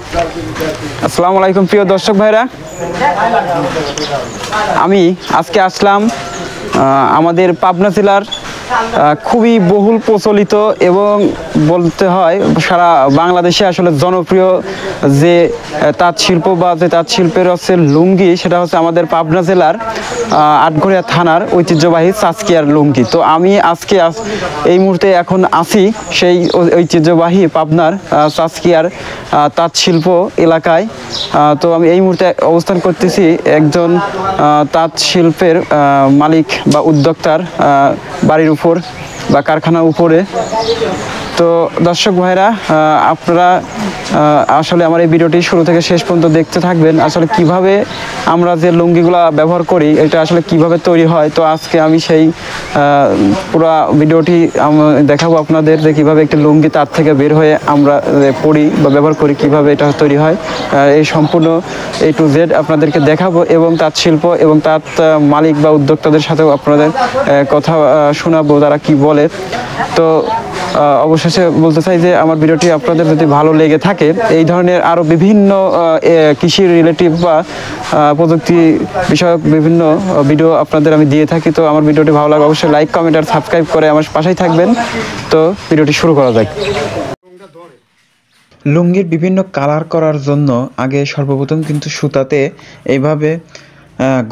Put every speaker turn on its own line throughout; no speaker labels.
আসসালামু আলাইকুম প্রিয় দর্শক ভাইরা, আমি আজকে আসলাম আমাদের পাবনা জেলার খুবই বহুল প্রচলিত এবং বলতে হয় সারা বাংলাদেশে আসলে জনপ্রিয় যে তাঁত শিল্প বা যে তাঁত শিল্পের হচ্ছে লুঙ্গি, সেটা হচ্ছে আমাদের পাবনা জেলার আটঘরিয়া থানার ঐতিহ্যবাহী চাচকিয়ার লুঙ্গি। তো আমি আজকে এই মুহূর্তে এখন আছি সেই ঐতিহ্যবাহী পাবনার চাচকিয়ার তাঁত শিল্প এলাকায়। তো আমি এই মুহূর্তে অবস্থান করতেছি একজন তাঁত শিল্পের মালিক বা উদ্যোক্তার বাড়ির উপর বা কারখানার উপরে। তো দর্শক ভাইরা, আপনারা আসলে আমার এই ভিডিওটি শুরু থেকে শেষ পর্যন্ত দেখতে থাকবেন। আসলে কিভাবে আমরা যে লুঙ্গিগুলো ব্যবহার করি এটা আসলে কিভাবে তৈরি হয়। তো আজকে আমি সেই পুরো ভিডিওটি দেখাবো আপনাদের যে কীভাবে একটি লুঙ্গি তার থেকে বের হয়ে আমরা পরি বা ব্যবহার করি, কিভাবে এটা তৈরি হয়। এই সম্পূর্ণ A to Z আপনাদেরকে দেখাবো এবং তাঁত শিল্প এবং তাঁত মালিক বা উদ্যোক্তাদের সাথেও আপনাদের কথা শোনাবো তারা কি বলে। তো অবশেষে বলতে চাই যে আমার ভিডিওটি আপনাদের যদি ভালো লেগে থাকে, এই ধরনের আরও বিভিন্ন কৃষি রিলেটিভ বা প্রযুক্তি বিষয়ক বিভিন্ন ভিডিও আপনাদের আমি দিয়ে থাকি। তো আমার ভিডিওটি ভালো লাগে অবশ্যই লাইক, কমেন্ট আর সাবস্ক্রাইব করে আমার পাশেই থাকবেন। তো ভিডিওটি শুরু করা যাক। লুঙ্গির বিভিন্ন কালার করার জন্য আগে সর্বপ্রথম কিন্তু সুতাতে এইভাবে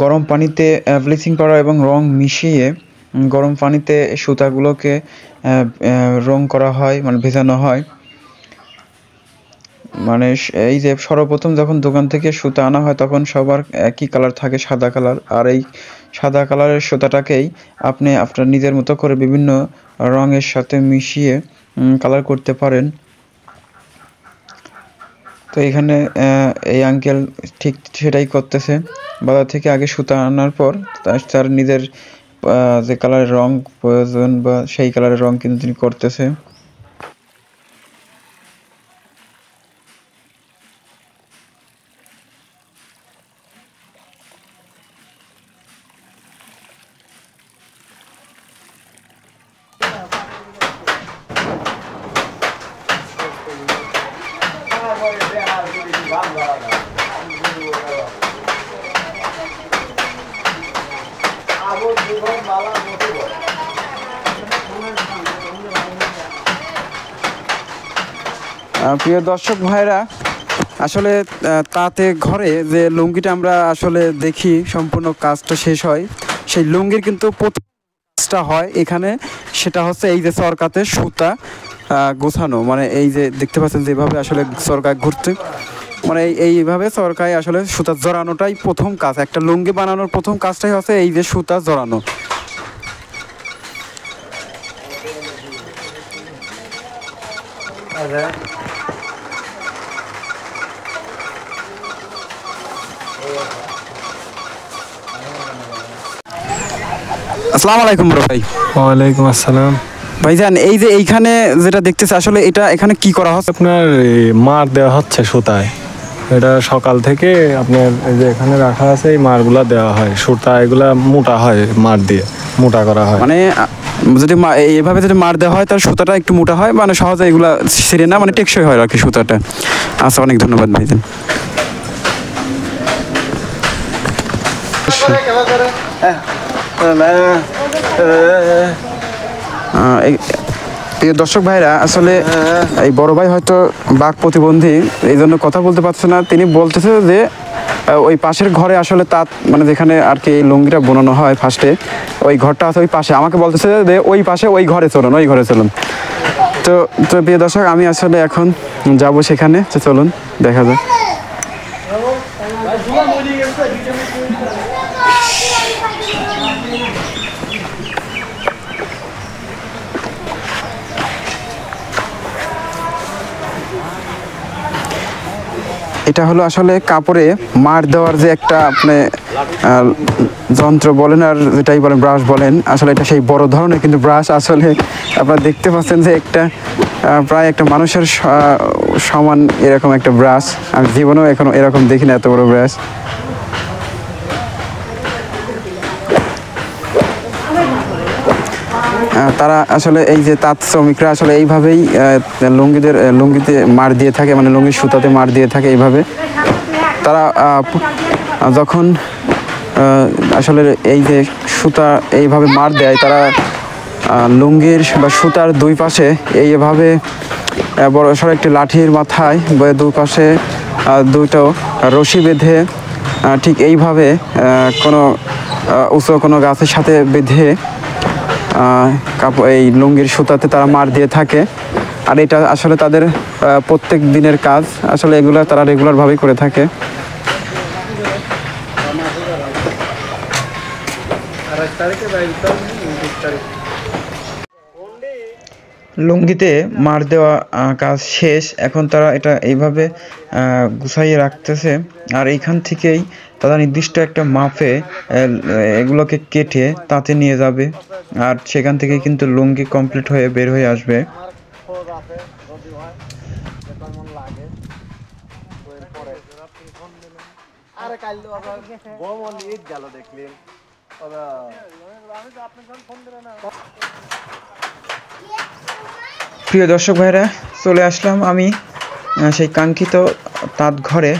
গরম পানিতে ব্লিচিং পাউডার এবং রং মিশিয়ে গরম পানিতে সুতাগুলোকে রং করা হয়, মানে ভেজানো হয়। মানে এই যে সর্বপ্রথম যখন দোকান থেকে সুতা আনা হয় তখন সবার একই কালার থাকে, সাদা কালার। আর এই সাদা কালারের সুতাটাকেই আপনি আপনার নিজের মতো করে বিভিন্ন রঙের সাথে মিশিয়ে কালার করতে পারেন। তো এখানে এই আঙ্কেল ঠিক সেটাই করতেছে। বাজার থেকে আগে সুতা আনার পর তার নিজের যে কালারের রং প্রয়োজন বা সেই কালারের রং কিন্তু তিনি করতেছে। প্রিয় দর্শক ভাইরা, আসলে তাতে ঘরে যে লুঙ্গিটা আমরা আসলে দেখি সম্পূর্ণ কাজটা শেষ হয়, সেই লুঙ্গির কিন্তু প্রথম কাজটা হয় এখানে, সেটা হচ্ছে এই যে চরকাতে সুতা গোছানো। মানে এই যে দেখতে পাচ্ছেন যেভাবে আসলে চরকায় ঘুরতে, মানে এইভাবে চরকায় আসলে সুতা জড়ানোটাই প্রথম কাজ। একটা লুঙ্গি বানানোর প্রথম কাজটাই হচ্ছে এই যে সুতা জড়ানো। আসসালামু আলাইকুম বড় ভাই।
ওয়ালাইকুম আসসালাম
ভাইজান, এই যে এইখানে যেটা দেখতেছে আসলে এটা এখানে কি করা হচ্ছে?
আপনার মার দেওয়া হচ্ছে সুতায়। এটা সকাল থেকে আপনার এই যে এখানে রাখা আছে, এই মারগুলা দেওয়া হয়। সুতা এগুলা মোটা হয়, মার দিয়ে মোটা করা হয়।
মানে যদি এইভাবে যদি মার দেওয়া হয় তার সুতাটা একটু মোটা হয়, মানে সহজে এগুলা ছিঁড়ে না, মানে টেকসই হয় আর কি সুতাটা। আচ্ছা, অনেক ধন্যবাদ ভাইজান। এই দর্শক ভাইরা, আসলে এই বড় ভাই হয়তো বাক প্রতিবন্ধী, এই জন্য কথা বলতে পারছে না। তিনি বলতেছে যে ওই পাশের ঘরে আসলে তাঁত, মানে যেখানে আর কি লুঙ্গিটা বোনানো হয় ফার্স্টে, ওই ঘরটা আছে ওই পাশে। আমাকে বলতেছে যে ওই পাশে ওই ঘরে চলুন, ওই ঘরে চলুন। তো প্রিয় দর্শক, আমি আসলে এখন যাব সেখানে। তো চলুন দেখা যায়। এটা হলো আসলে কাপড়ে মার দেওয়ার যে একটা আপনি যন্ত্র বলেন আর যেটাই বলেন, ব্রাশ বলেন, আসলে এটা সেই বড় ধরনের কিন্তু ব্রাশ। আসলে আপনারা দেখতে পাচ্ছেন যে একটা প্রায় একটা মানুষের সমান এরকম একটা ব্রাশ। আমি জীবনেও এখনো এরকম দেখি না, এত বড় ব্রাশ। তারা আসলে এই যে তাঁত শ্রমিকরা আসলে এইভাবেই লুঙ্গিতে মার দিয়ে থাকে, মানে লুঙ্গির সুতাতে মার দিয়ে থাকে এইভাবে। তারা যখন আসলে এই যে সুতা এইভাবে মার দেয়, তারা লুঙ্গির বা সুতার দুই পাশে এইভাবে বড় সড়ো একটি লাঠির মাথায় দুই পাশে দুটো রশি বেঁধে ঠিক এইভাবে কোনো উঁচু কোনো গাছের সাথে বেঁধে এই লুঙ্গির সুতাতে তারা মার দিয়ে থাকে। আর এটা আসলে তাদের প্রত্যেক দিনের কাজ, আসলে এগুলো তারা রেগুলারভাবেই করে থাকে। লুঙ্গিতে মার দেওয়া কাজ শেষ, এখন তারা এটা এইভাবে গুছাইয়ে রাখতেছে। আর এইখান থেকেই তারা নির্দিষ্ট একটা মাপে এগুলোকে কেটে তাতে নিয়ে যাবে, আর সেখান থেকে কিন্তু লুঙ্গি কমপ্লিট হয়ে বের হয়ে আসবে। প্রিয় দর্শক ভাইরা, চলে আসলাম আমি সেই কাঙ্ক্ষিত তাঁত ঘরে।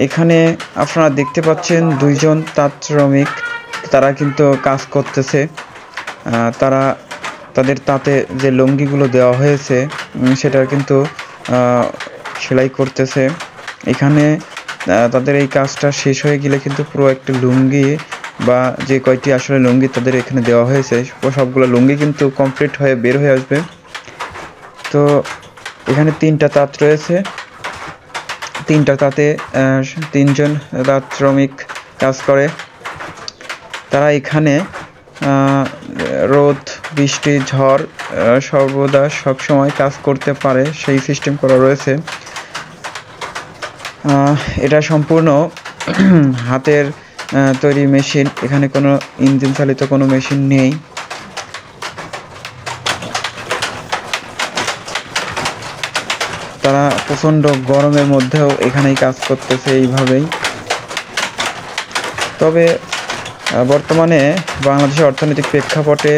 এখানে আপনারা দেখতে পাচ্ছেন দুইজন তাঁত শ্রমিক, তারা কিন্তু কাজ করতেছে। তারা তাদের তাঁতে যে লুঙ্গিগুলো দেওয়া হয়েছে সেটা কিন্তু সেলাই করতেছে। এখানে তাদের এই কাজটা শেষ হয়ে গেলে কিন্তু পুরো একটা লুঙ্গি বা যে কয়টি আসলে লুঙ্গি তাদের এখানে দেওয়া হয়েছে সবগুলো লুঙ্গি কিন্তু কমপ্লিট হয়ে বের হয়ে আসবে। তো এখানে 3টা তাঁত রয়েছে, 3টা তাঁতে 3জন তাঁত শ্রমিক কাজ করে। তারা এখানে রোদ বৃষ্টি ঝড় সর্বদা সবসময় কাজ করতে পারে সেই সিস্টেম করা রয়েছে। এটা সম্পূর্ণ হাতের তৈরি মেশিন, এখানে কোনো ইঞ্জিন চালিত কোনো মেশিন নেই। তারা প্রচণ্ড গরমের মধ্যেও এখানেই কাজ করতেছে এইভাবেই। তবে বর্তমানে বাংলাদেশের অর্থনৈতিক প্রেক্ষাপটে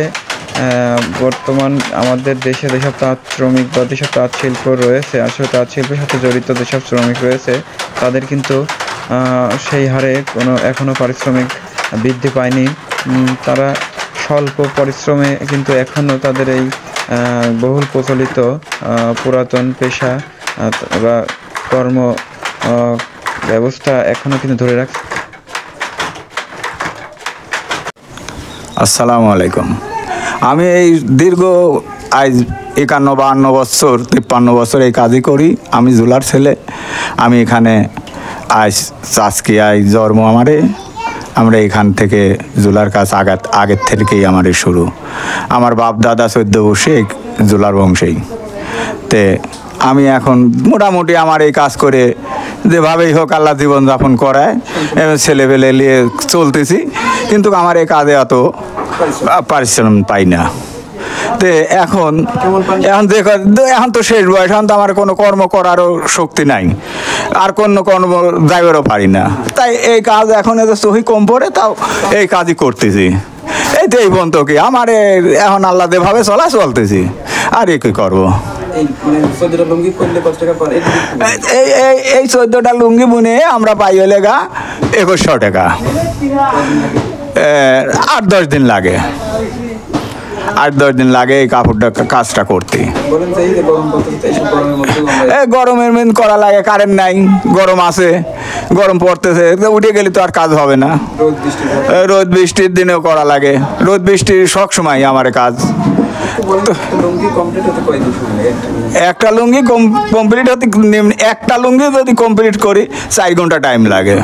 বর্তমান আমাদের দেশে যেসব তাঁত শ্রমিক বা যেসব তাঁত শিল্প রয়েছে, আসলে তাঁত শিল্পের সাথে জড়িত যেসব শ্রমিক রয়েছে তাদের কিন্তু সেই হারে এখনও পারিশ্রমিক বৃদ্ধি পায়নি। তারা স্বল্প পরিশ্রমে কিন্তু এখনও তাদের এই বহুল প্রচলিত পুরাতন পেশা বা কর্ম ব্যবস্থা এখনও কিন্তু ধরে রাখছে।
আসসালামু আলাইকুম। আমি এই দীর্ঘ আজ 51-52 বছর 53 বছর এই কাজই করি। আমি জুলার ছেলে। আমি এখানে আজকে জন্ম আমারে, আমরা এখান থেকে জুলার কাজ আগের থেকেই আমাদের শুরু। আমার বাপ দাদা 14 বর্ষে জুলার বংশেই। তে আমি এখন মোটামুটি আমার এই কাজ করে যেভাবেই হোক আল্লাহ জীবনযাপন করায় ছেলেপেলে নিয়ে চলতেছি, কিন্তু আমার এই কাজে অত পারিশ্রম পাই না। তো এখন তো শেষ বয়স, এখন তো আমার কোনো কর্ম করারও শক্তি নাই, আর কোনো কর্ম যাইবারও পারি না। তাই এই কাজ এখন এত সহি কম পড়ে, তাও এই কাজই করতেছি। এই তো এই পর্যন্ত কি আমার এখন আল্লাহ যেভাবে চলতেছি, আর কি করবো। এই 14টা লুঙ্গি বুনে আমরা পাই হলে 2100 টাকা। 8-10 দিন লাগে, 8-10 দিন লাগে এই কাপড়টা কাজটা করতে। গরমের মেন করা লাগে, কারেন্ট নাই, গরম আছে, গরম পড়তেছে, উঠে গেলে তো আর কাজ হবে না। রোদ বৃষ্টির দিনেও করা লাগে, রোদ বৃষ্টির সব সময় আমার কাজ। একটা লুঙ্গি কমপ্লিট হতে, একটা লুঙ্গি যদি কমপ্লিট করি 4 ঘন্টা টাইম লাগে।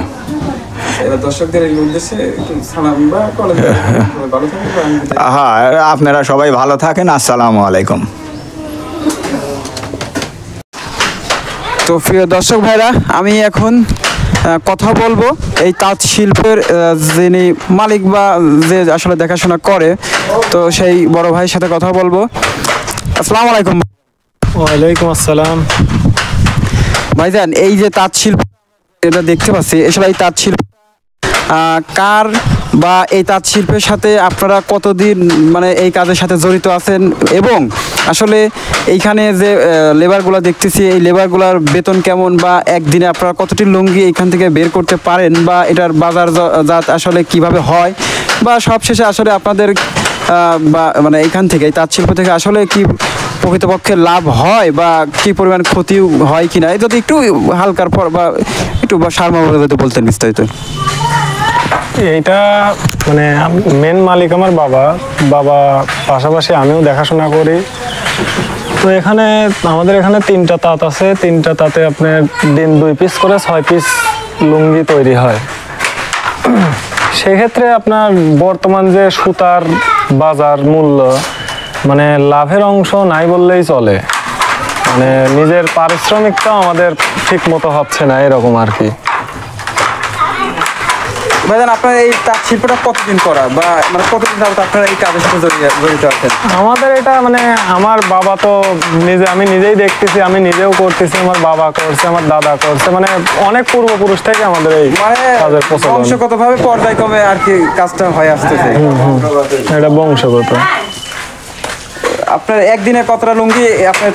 হ্যাঁ, আপনারা সবাই ভালো থাকেন। আসসালামু আলাইকুম।
তো প্রিয় দর্শক ভাইরা, আমি এখন কথা বলবো এই তাঁত শিল্পের যিনি মালিক বা যে আসলে দেখাশোনা করে, তো সেই বড় ভাইয়ের সাথে কথা বলবো। আসসালামু আলাইকুম।
ওয়ালাইকুম আসসালাম।
ভাইজান, এই যে তাঁত শিল্প এটা দেখতে পাচ্ছি, আসলে এই তাঁত শিল্প কার বা এই তাঁত শিল্পের সাথে আপনারা কতদিন মানে এই কাজের সাথে জড়িত আছেন, এবং আসলে এইখানে যে লেবারগুলো দেখতেছি এই লেবারগুলোর বেতন কেমন, বা একদিনে আপনারা কতটি লুঙ্গি এইখান থেকে বের করতে পারেন, বা এটার বাজারজাত আসলে কিভাবে হয়, বা সবশেষে আসলে আপনাদের বা মানে এইখান থেকে এই তাঁত শিল্প থেকে আসলে কি প্রকৃতপক্ষে লাভ হয় বা কি পরিমাণ ক্ষতি হয় কিনা, যদি একটু হালকার পর বা একটু সারমর্মে যদি বলতেন বিস্তারিত।
এইটা মানে মেন মালিক আমার বাবা, পাশাপাশি আমিও দেখাশোনা করি। তো এখানে আমাদের এখানে 3টা তাঁত আছে, 3টা তাঁতে আপনার দিন 2 পিস করে 6 পিস লুঙ্গি তৈরি হয়। সেক্ষেত্রে আপনার বর্তমান যে সুতার বাজার মূল্য, মানে লাভের অংশ নাই বললেই চলে, মানে নিজের পারিশ্রমিকটাও আমাদের ঠিক মতো হচ্ছে না, এরকম আর কি।
ভাইজান, আপনার এই তাঁত শিল্পটা কতদিন করা, বা মানে কতদিন যাবত আপনারা এই কাজের সাথে জড়িত আছেন?
আমাদের এটা মানে আমার বাবা তো আমি নিজেই দেখতেছি, আমি নিজেও করতেছি, আমার বাবা করছে, আমার দাদা করছে, মানে অনেক পূর্বপুরুষ থেকে আমাদের এই
মানে
কাজের প্রচলন।
বংশগতভাবে পর্যায়ক্রমে আর কি কাজটা হয়ে আসতেছে।
এটা বংশগত।
আপনার একদিনে কতটা লুঙ্গি আপনার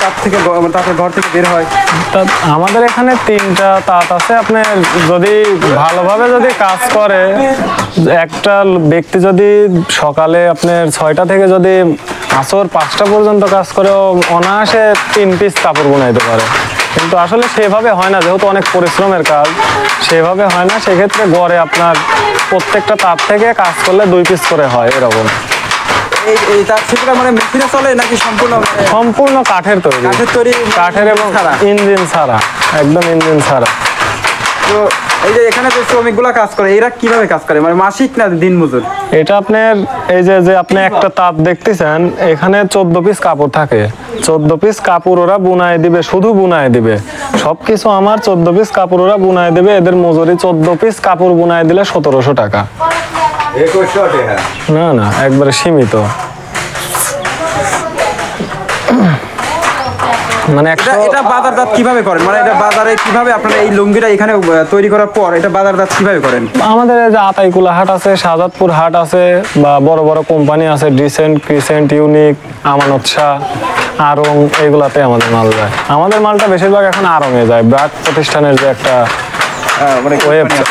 তাঁতের ঘর থেকে বের হয়?
আমাদের এখানে 3টা তাঁত আছে। আপনার যদি ভালোভাবে যদি কাজ করে, একটা ব্যক্তি যদি সকালে আপনার 6টা থেকে যদি আসর 5টা পর্যন্ত কাজ করে, অনায়াসে 3 পিস কাপড় বোনাইতে পারে। কিন্তু আসলে সেভাবে হয় না, যেহেতু অনেক পরিশ্রমের কাজ, সেভাবে হয় না। সেক্ষেত্রে গড়ে আপনার প্রত্যেকটা তাঁত থেকে কাজ করলে 2 পিস করে হয়, এরকম।
এই তাঁত শিল্পটা মানে মেশিনে চলে নাকি
সম্পূর্ণ কাঠের তৈরি? কাঠের এবং ইঞ্জিন ছাড়া, একদম ইঞ্জিন ছাড়া।
তো এই যে এখানে যে শ্রমিকগুলা কাজ করে, এরা কিভাবে কাজ করে, মানে মাসিক না দিন মজুর?
এটা আপনার এই যে আপনি একটা তাঁত দেখতেছেন, এখানে 14 পিস কাপড় থাকে। 14 পিস কাপড় ওরা বুনায় দিবে, শুধু বুনায় দিবে সবকিছু। আমার 14 পিস কাপড় ওরা বুনায় দিবে। এদের মজুরি 14 পিস কাপড় বুনায় দিলে 1700 টাকা। না, একবারে সীমিত। মানে
এটা বাজারজাত কিভাবে করেন, মানে এটা বাজারে কিভাবে আপনারা এই লুঙ্গিটা এখানে তৈরি করার পর এটা বাজারজাত কিভাবে করেন?
আমাদের যে আতাইকুলা হাট আছে, শাহজাদপুর হাট আছে, বা বড় বড় কোম্পানি আছে, ডিসেন্ট, ক্রিসেন্ট, ইউনিক, আমানত শাহ, আরং, এগুলাতে আমাদের মাল যায়। আমাদের মালটা বেশিরভাগ এখন আরঙে যায়। ব্রাক প্রতিষ্ঠানের যে একটা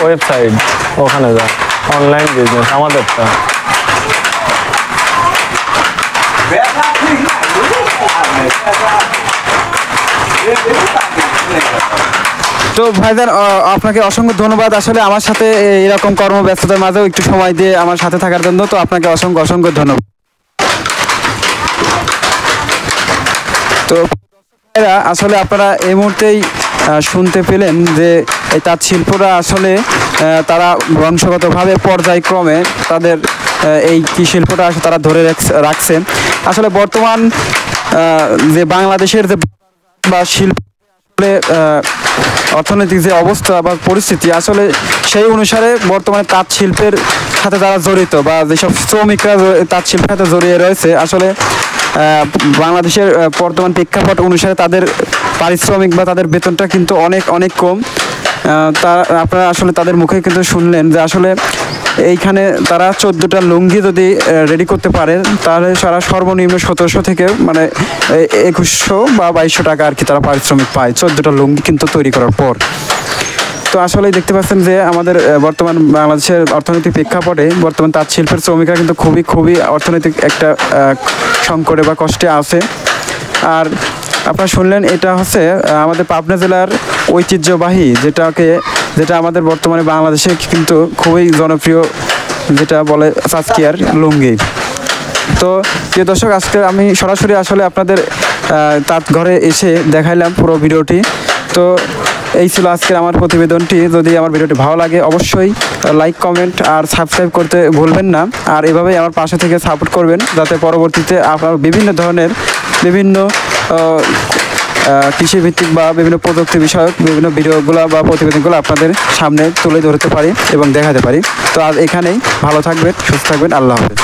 ওয়েবসাইট, ওখানে যায়। অনলাইন বিজনেস আমাদেরটা।
তো ভাইজান, আপনাকে অসংখ্য ধন্যবাদ আসলে আমার সাথে এরকম কর্মব্যস্ততার মাঝেও একটু সময় দিয়ে আমার সাথে থাকার জন্য। তো আপনাকে অসংখ্য ধন্যবাদ। তো আসলে আপনারা এই মুহূর্তেই শুনতে পেলেন যে এই তাঁত শিল্পরা আসলে তারা বংশগতভাবে পর্যায়ক্রমে তাদের এই কি শিল্পটা আসলে তারা ধরে রাখছে। আসলে বর্তমান যে বাংলাদেশের যে বা শিল্প অর্থনৈতিক যে অবস্থা বা পরিস্থিতি, আসলে সেই অনুসারে বর্তমানে তাঁত শিল্পের সাথে যারা জড়িত বা যেসব শ্রমিকরা তাঁত শিল্পের সাথে জড়িয়ে রয়েছে, আসলে বাংলাদেশের বর্তমান প্রেক্ষাপট অনুসারে তাদের পারিশ্রমিক বা তাদের বেতনটা কিন্তু অনেক কম। আপনারা আসলে তাদের মুখে কিন্তু শুনলেন যে আসলে এইখানে তারা 14টা লুঙ্গি যদি রেডি করতে পারে, তাহলে সারা সর্বনিম্ন 1700 থেকে মানে 2100 বা 2200 টাকা আর কি তারা পারিশ্রমিক পায় 14টা লুঙ্গি কিন্তু তৈরি করার পর। তো আসলে দেখতে পাচ্ছেন যে আমাদের বর্তমান বাংলাদেশের অর্থনৈতিক প্রেক্ষাপটে বর্তমান তাঁত শিল্পের শ্রমিকরা কিন্তু খুবই অর্থনৈতিক একটা সংকটে বা কষ্টে আছে। আর আপনারা শুনলেন এটা হচ্ছে আমাদের পাবনা জেলার ঐতিহ্যবাহী, যেটা আমাদের বর্তমানে বাংলাদেশে কিন্তু খুবই জনপ্রিয়, যেটা বলে সাজকিয়ার লুঙ্গি। তো প্রিয় দর্শক, আজকে আমি সরাসরি আসলে আপনাদের তাঁত ঘরে এসে দেখাইলাম পুরো ভিডিওটি। তো এই ছিল আজকের আমার প্রতিবেদনটি। যদি আমার ভিডিওটি ভালো লাগে অবশ্যই লাইক, কমেন্ট আর সাবস্ক্রাইব করতে ভুলবেন না। আর এভাবেই আমার পাশে থেকে সাপোর্ট করবেন, যাতে পরবর্তীতে আপনার বিভিন্ন ধরনের কৃষিভিত্তিক বা বিভিন্ন প্রযুক্তি বিষয়ক বিভিন্ন ভিডিওগুলো বা প্রতিবেদনগুলো আপনাদের সামনে তুলে ধরতে পারি এবং দেখাতে পারি। তো আজ এখানেই, ভালো থাকবেন, সুস্থ থাকবেন, আল্লাহ হাফেজ।